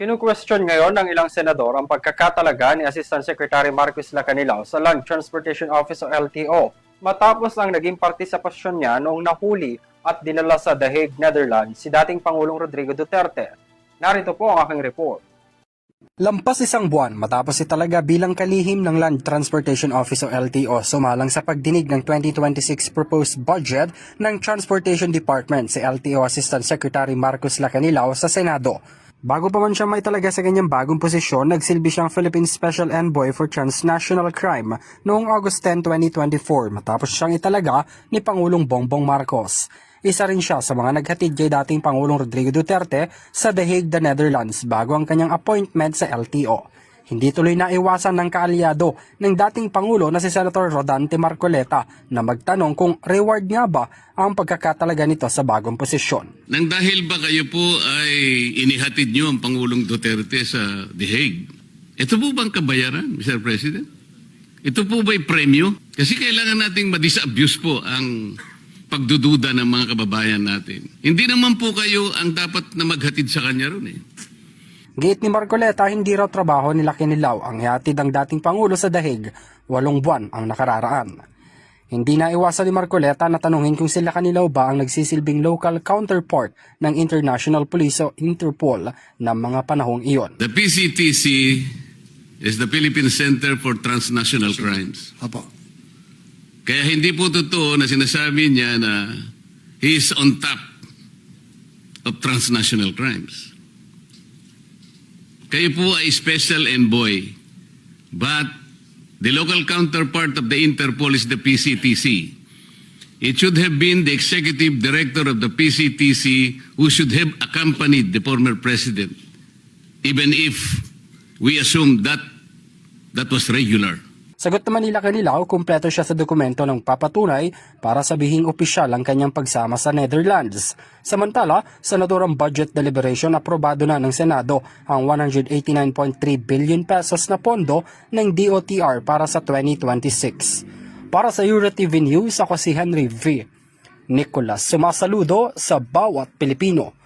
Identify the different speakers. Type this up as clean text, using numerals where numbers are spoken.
Speaker 1: Kinu-question ngayon ng ilang senador ang pagkakatalaga ni Assistant Secretary Marcos Lacanilao sa Land Transportation Office o LTO matapos ang naging partisipasyon niya noong nahuli at dinala sa The Hague, Netherlands si dating Pangulong Rodrigo Duterte. Narito po ang aking report.
Speaker 2: Lampas isang buwan matapos italaga bilang kalihim ng Land Transportation Office o LTO sumalang sa pagdinig ng 2026 proposed budget ng Transportation Department si LTO Assistant Secretary Marcos Lacanilao sa Senado. Bago pa man siya maitalaga sa kanyang bagong posisyon, nagsilbi siyang Philippine Special Envoy for Transnational Crime noong August 10, 2024 matapos siyang italaga ni Pangulong Bongbong Marcos. Isa rin siya sa mga naghatid kay dating Pangulong Rodrigo Duterte sa The Hague, the Netherlands bago ang kanyang appointment sa LTO. Hindi tuloy na iwasan ng kaalyado ng dating Pangulo na si Senator Rodante Marcoleta na magtanong kung reward nga ba ang pagkakatalaga nito sa bagong posisyon.
Speaker 3: Nang dahil ba kayo po ay inihatid nyo ang Pangulong Duterte sa The Hague, ito po bang kabayaran, Mr. President? Ito po ba'y premyo? Kasi kailangan nating ma-disabuse po ang pagdududa ng mga kababayan natin. Hindi naman po kayo ang dapat na maghatid sa kanya ron eh.
Speaker 2: Giit ni Marcoleta, hindi raw trabaho ni Lacanilao ang ihatid ng dating Pangulo sa The Hague, 8 buwan ang nakararaan. Hindi na iwasan ni Marcoleta na tanungin kung si Lacanilao ba ang nagsisilbing local counterpart ng International Police o Interpol ng mga panahong iyon.
Speaker 3: The PCTC is the Philippine Center for Transnational Crimes.
Speaker 4: Apo.
Speaker 3: Kaya hindi po totoo na sinasabi niya na he is on top of transnational crimes. Kayo po ay special envoy, but the local counterpart of the Interpol is the PCTC. It should have been the executive director of the PCTC who should have accompanied the former president, even if we assume that that was regular.
Speaker 2: Sagot naman ni Lacanilao, kumpleto siya sa dokumento ng papatunay para sabihing opisyal ang kanyang pagsama sa Netherlands. Samantala, sa naturang budget deliberation, aprobado na ng Senado ang 189.3 billion pesos na pondo ng DOTR para sa 2026. Para sa EuroTV News, ako si Henry V. Nicolas, sumasaludo sa bawat Pilipino.